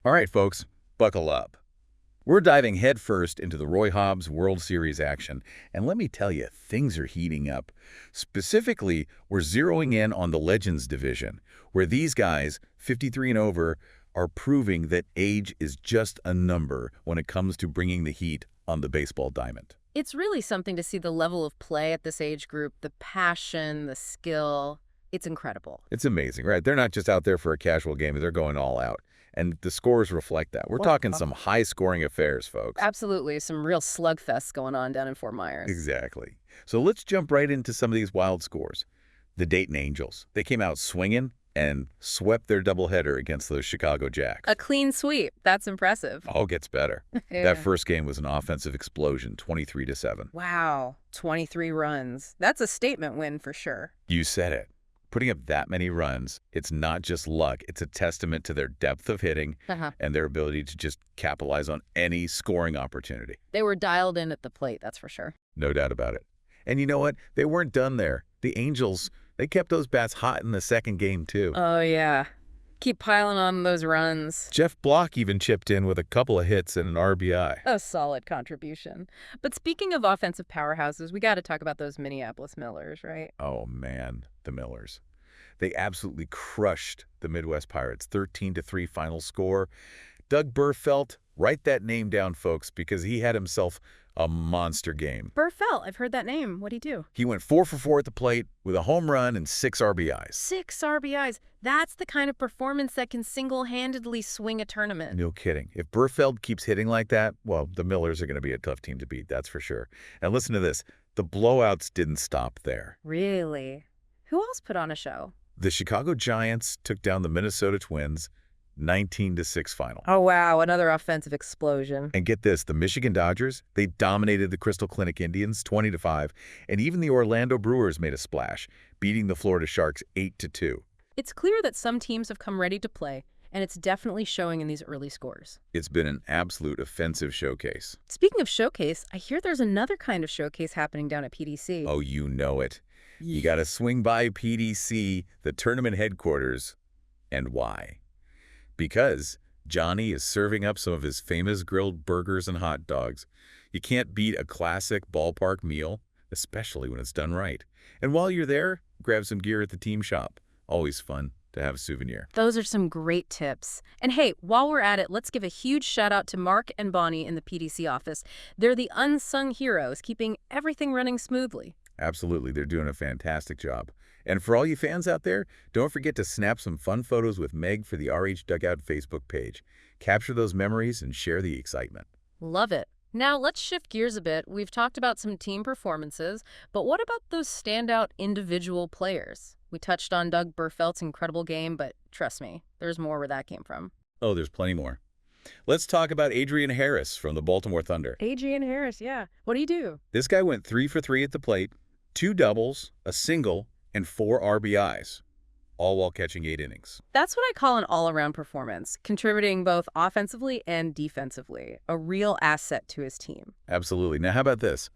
All right, folks, buckle up. We're diving headfirst into the Roy Hobbs World Series action, and let me tell you, things are heating up. Specifically, we're zeroing in on the Legends division, where these guys, 53 and over, are proving that age is just a number when it comes to bringing the heat on the baseball diamond. It's really something to see the level of play at this age group, the passion, the skill. It's incredible. It's amazing, right? They're not just out there for a casual game, they're going all out. And the scores reflect that. We're talking some high-scoring affairs, folks. Absolutely. Some real slugfests going on down in Fort Myers. Exactly. So let's jump right into some of these wild scores. The Dayton Angels. They came out swinging and swept their doubleheader against those Chicago Jacks. A clean sweep. That's impressive. All gets better. Yeah. That first game was an offensive explosion, 23-7. Wow. 23 runs. That's a statement win for sure. You said it. Putting up that many runs, it's not just luck. It's a testament to their depth of hitting and their ability to just capitalize on any scoring opportunity. They were dialed in at the plate, that's for sure. No doubt about it. And you know what? They weren't done there. The Angels, they kept those bats hot in the second game, too. Oh, yeah. Keep piling on those runs. Jeff Block even chipped in with a couple of hits and an RBI. A solid contribution. But speaking of offensive powerhouses, we got to talk about those Minneapolis Millers, right? Oh, man, the Millers. They absolutely crushed the Midwest Pirates, 13-3 final score. Doug Burfelt, write that name down, folks, because he had himself a monster game. Burfelt, I've heard that name. What'd he do? He went 4 for 4 at the plate with a home run and 6 RBIs. 6 RBIs. That's the kind of performance that can single-handedly swing a tournament. No kidding. If Burfeld keeps hitting like that, well, the Millers are going to be a tough team to beat, that's for sure. And listen to this. The blowouts didn't stop there. Really? Who else put on a show? The Chicago Giants took down the Minnesota Twins 19-6 final. Oh, wow. Another offensive explosion. And get this, the Michigan Dodgers, they dominated the Crystal Clinic Indians 20-5, and even the Orlando Brewers made a splash, beating the Florida Sharks 8-2. It's clear that some teams have come ready to play, and it's definitely showing in these early scores. It's been an absolute offensive showcase. Speaking of showcase, I hear there's another kind of showcase happening down at PDC. Oh, you know it. You got to swing by PDC, the tournament headquarters. And why? Because Johnny is serving up some of his famous grilled burgers and hot dogs. You can't beat a classic ballpark meal, especially when it's done right. And while you're there, grab some gear at the team shop. Always fun to have a souvenir. Those are some great tips. And hey, while we're at it, let's give a huge shout out to Mark and Bonnie in the PDC office. They're the unsung heroes, keeping everything running smoothly. Absolutely, they're doing a fantastic job. And for all you fans out there, don't forget to snap some fun photos with Meg for the RH Dugout Facebook page. Capture those memories and share the excitement. Love it. Now let's shift gears a bit. We've talked about some team performances, but what about those standout individual players? We touched on Doug Burfelt's incredible game, but trust me, there's more where that came from. Oh, there's plenty more. Let's talk about Adrian Harris from the Baltimore Thunder. Adrian Harris, yeah. What do you do? This guy went 3 for 3 at the plate, 2 doubles, a single, and 4 RBIs, all while catching 8 innings. That's what I call an all-around performance, contributing both offensively and defensively, a real asset to his team. Absolutely. Now, how about this?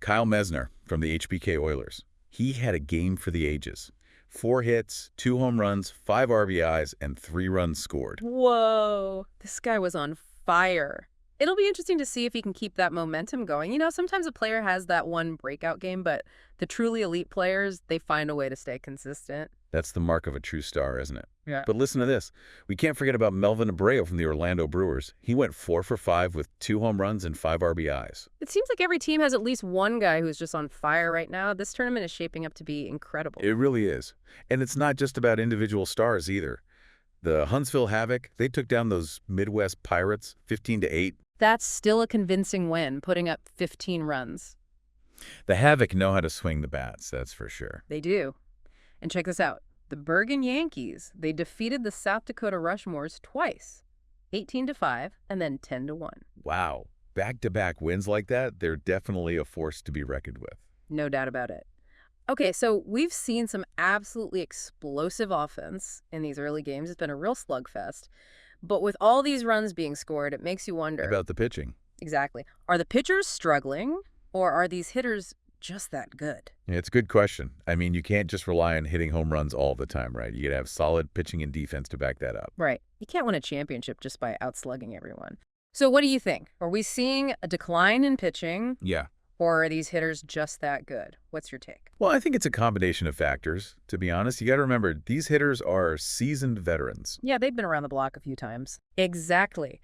Kyle Mesner from the HBK Oilers. He had a game for the ages. 4 hits, 2 home runs, 5 RBIs, and 3 runs scored. Whoa, this guy was on fire. It'll be interesting to see if he can keep that momentum going. You know, sometimes a player has that one breakout game, but the truly elite players, they find a way to stay consistent. That's the mark of a true star, isn't it? Yeah. But listen to this. We can't forget about Melvin Abreu from the Orlando Brewers. He went 4 for 5 with 2 home runs and 5 RBIs. It seems like every team has at least one guy who's just on fire right now. This tournament is shaping up to be incredible. It really is. And it's not just about individual stars either. The Huntsville Havoc, they took down those Midwest Pirates 15-8. That's still a convincing win, putting up 15 runs. The Havoc know how to swing the bats, that's for sure. They do. And check this out. The Bergen Yankees, they defeated the South Dakota Rushmores twice, 18-5 and then 10-1. Wow. Back-to-back wins like that, they're definitely a force to be reckoned with. No doubt about it. Okay, so we've seen some absolutely explosive offense in these early games. It's been a real slugfest. But with all these runs being scored, it makes you wonder. About the pitching. Exactly. Are the pitchers struggling, or are these hitters just that good? Yeah, it's a good question. I mean, you can't just rely on hitting home runs all the time, right? You got to have solid pitching and defense to back that up. Right. You can't win a championship just by outslugging everyone. So what do you think? Are we seeing a decline in pitching, Yeah. or are these hitters just that good? What's your take? Well, I think it's a combination of factors, to be honest. You got to remember, these hitters are seasoned veterans. Yeah, they've been around the block a few times. Exactly.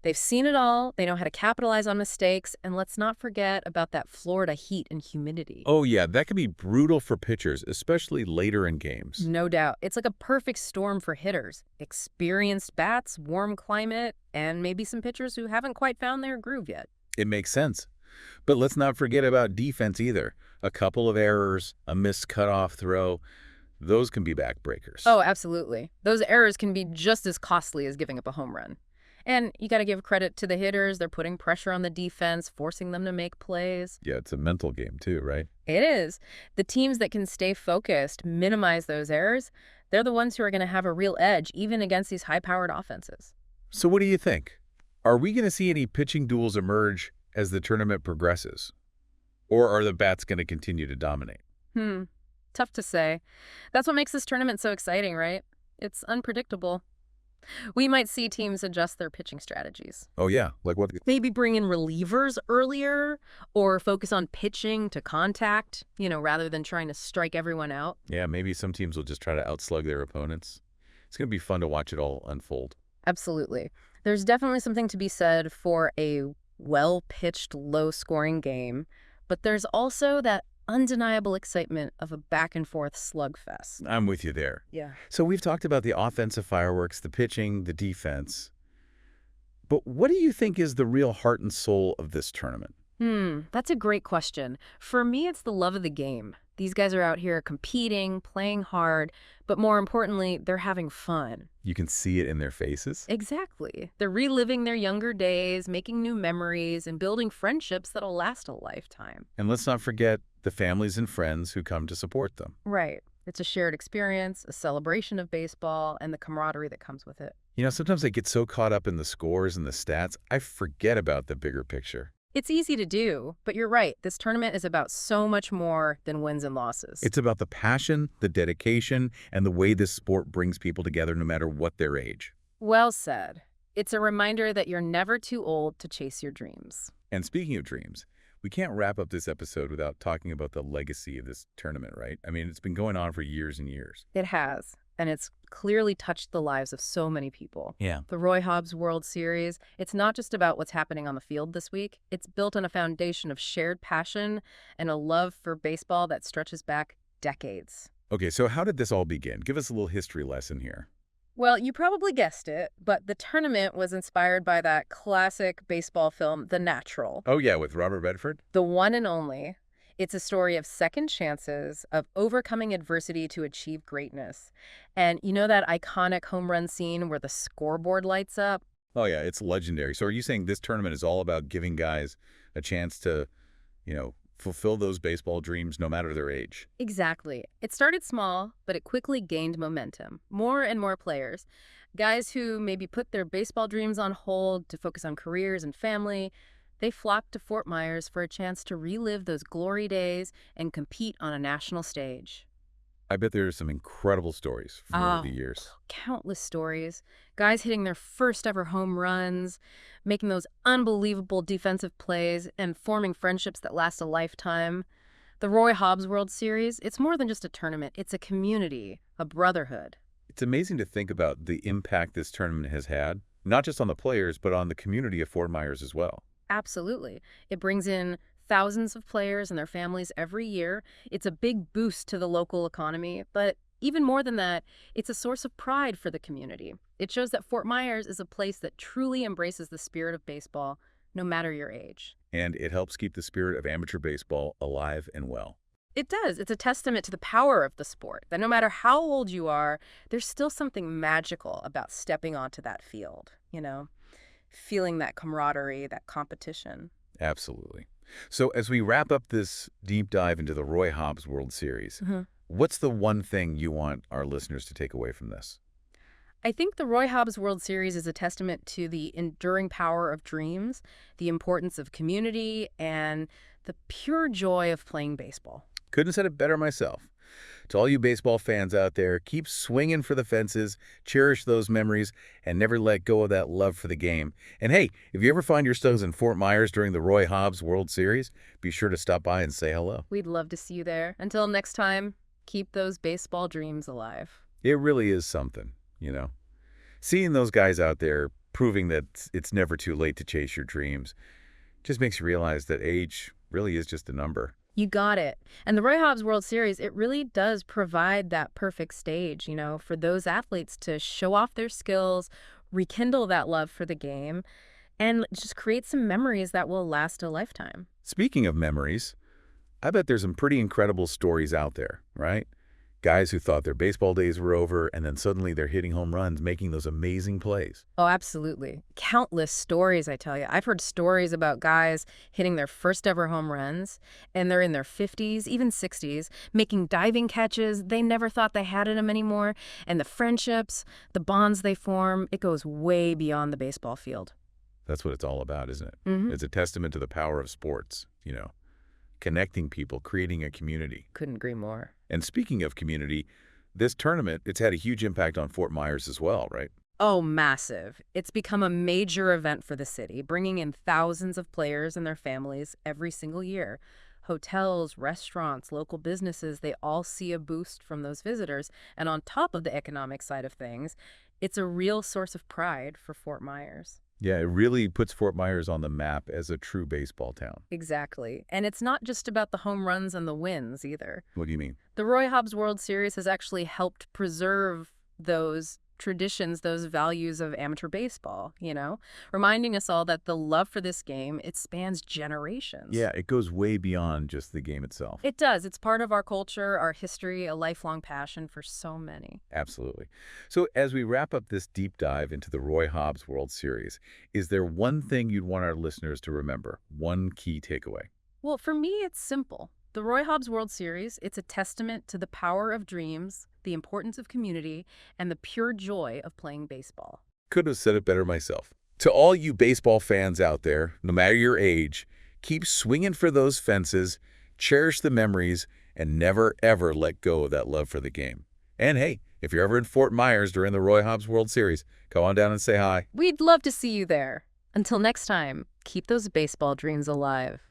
They've seen it all, they know how to capitalize on mistakes, and let's not forget about that Florida heat and humidity. Oh, yeah, that can be brutal for pitchers, especially later in games. No doubt. It's like a perfect storm for hitters. Experienced bats, warm climate, and maybe some pitchers who haven't quite found their groove yet. It makes sense. But let's not forget about defense either. A couple of errors, a missed cutoff throw, those can be backbreakers. Oh, absolutely. Those errors can be just as costly as giving up a home run. And you got to give credit to the hitters. They're putting pressure on the defense, forcing them to make plays. Yeah, it's a mental game too, right? It is. The teams that can stay focused, minimize those errors, they're the ones who are going to have a real edge, even against these high-powered offenses. So what do you think? Are we going to see any pitching duels emerge as the tournament progresses? Or are the bats going to continue to dominate? Tough to say. That's what makes this tournament so exciting, right? It's unpredictable. We might see teams adjust their pitching strategies. Oh, yeah. Like what? Maybe bring in relievers earlier or focus on pitching to contact, rather than trying to strike everyone out. Yeah, maybe some teams will just try to outslug their opponents. It's going to be fun to watch it all unfold. Absolutely. There's definitely something to be said for a well-pitched, low-scoring game, but there's also that undeniable excitement of a back-and-forth slugfest. I'm with you there. Yeah. So we've talked about the offensive fireworks, the pitching, the defense. But what do you think is the real heart and soul of this tournament? That's a great question. For me, it's the love of the game. These guys are out here competing, playing hard, but more importantly, they're having fun. You can see it in their faces. Exactly. They're reliving their younger days, making new memories, and building friendships that'll last a lifetime. And let's not forget the families and friends who come to support them. Right. It's a shared experience, a celebration of baseball, and the camaraderie that comes with it. Sometimes I get so caught up in the scores and the stats, I forget about the bigger picture. It's easy to do, but you're right. This tournament is about so much more than wins and losses. It's about the passion, the dedication, and the way this sport brings people together no matter what their age. Well said. It's a reminder that you're never too old to chase your dreams. And speaking of dreams, we can't wrap up this episode without talking about the legacy of this tournament, right? I mean, it's been going on for years and years. It has, and it's clearly touched the lives of so many people. Yeah. The Roy Hobbs World Series, it's not just about what's happening on the field this week. It's built on a foundation of shared passion and a love for baseball that stretches back decades. Okay, so how did this all begin? Give us a little history lesson here. Well, you probably guessed it, but the tournament was inspired by that classic baseball film, The Natural. Oh, yeah, with Robert Redford? The one and only. It's a story of second chances, of overcoming adversity to achieve greatness. And you know that iconic home run scene where the scoreboard lights up? Oh, yeah, it's legendary. So are you saying this tournament is all about giving guys a chance to, fulfill those baseball dreams no matter their age? Exactly. It started small, but it quickly gained momentum. More and more players, guys who maybe put their baseball dreams on hold to focus on careers and family, they flocked to Fort Myers for a chance to relive those glory days and compete on a national stage. I bet there are some incredible stories from over the years. Countless stories. Guys hitting their first ever home runs, making those unbelievable defensive plays, and forming friendships that last a lifetime. The Roy Hobbs World Series, it's more than just a tournament. It's a community, a brotherhood. It's amazing to think about the impact this tournament has had, not just on the players, but on the community of Fort Myers as well. Absolutely. It brings in thousands of players and their families every year. It's a big boost to the local economy, but even more than that, it's a source of pride for the community. It shows that Fort Myers is a place that truly embraces the spirit of baseball, no matter your age. And it helps keep the spirit of amateur baseball alive and well. It does. It's a testament to the power of the sport, that no matter how old you are, there's still something magical about stepping onto that field, feeling that camaraderie, that competition. Absolutely. So as we wrap up this deep dive into the Roy Hobbs World Series, what's the one thing you want our listeners to take away from this? I think the Roy Hobbs World Series is a testament to the enduring power of dreams, the importance of community, and The pure joy of playing baseball. Couldn't have said it better myself. To all you baseball fans out there, keep swinging for the fences, cherish those memories, and never let go of that love for the game. And hey, if you ever find yourselves in Fort Myers during the Roy Hobbs World Series, be sure to stop by and say hello. We'd love to see you there. Until next time, keep those baseball dreams alive. It really is something, you know. Seeing those guys out there proving that it's never too late to chase your dreams just makes you realize that age really is just a number. You got it. And the Roy Hobbs World Series, it really does provide that perfect stage, for those athletes to show off their skills, rekindle that love for the game, and just create some memories that will last a lifetime. Speaking of memories, I bet there's some pretty incredible stories out there, right? Guys who thought their baseball days were over, and then suddenly they're hitting home runs, making those amazing plays. Oh, absolutely. Countless stories, I tell you. I've heard stories about guys hitting their first ever home runs, and they're in their 50s, even 60s, making diving catches they never thought they had in them anymore, and the friendships, the bonds they form, it goes way beyond the baseball field. That's what it's all about, isn't it? Mm-hmm. It's a testament to the power of sports, connecting people, creating a community. Couldn't agree more. And speaking of community, this tournament, it's had a huge impact on Fort Myers as well, right? Oh, massive. It's become a major event for the city, bringing in thousands of players and their families every single year. Hotels, restaurants, local businesses, they all see a boost from those visitors. And on top of the economic side of things, it's a real source of pride for Fort Myers. Yeah, it really puts Fort Myers on the map as a true baseball town. Exactly. And it's not just about the home runs and the wins either. What do you mean? The Roy Hobbs World Series has actually helped preserve those traditions, those values of amateur baseball, reminding us all that the love for this game, it spans generations. Yeah, it goes way beyond just the game itself. It does. It's part of our culture, our history, a lifelong passion for so many. Absolutely. So as we wrap up this deep dive into the Roy Hobbs World Series, is there one thing you'd want our listeners to remember? One key takeaway? Well, for me, it's simple. The Roy Hobbs World Series, it's a testament to the power of dreams, the importance of community, and the pure joy of playing baseball. Couldn't have said it better myself. To all you baseball fans out there, no matter your age, keep swinging for those fences, cherish the memories, and never, ever let go of that love for the game. And hey, if you're ever in Fort Myers during the Roy Hobbs World Series, go on down and say hi. We'd love to see you there. Until next time, keep those baseball dreams alive.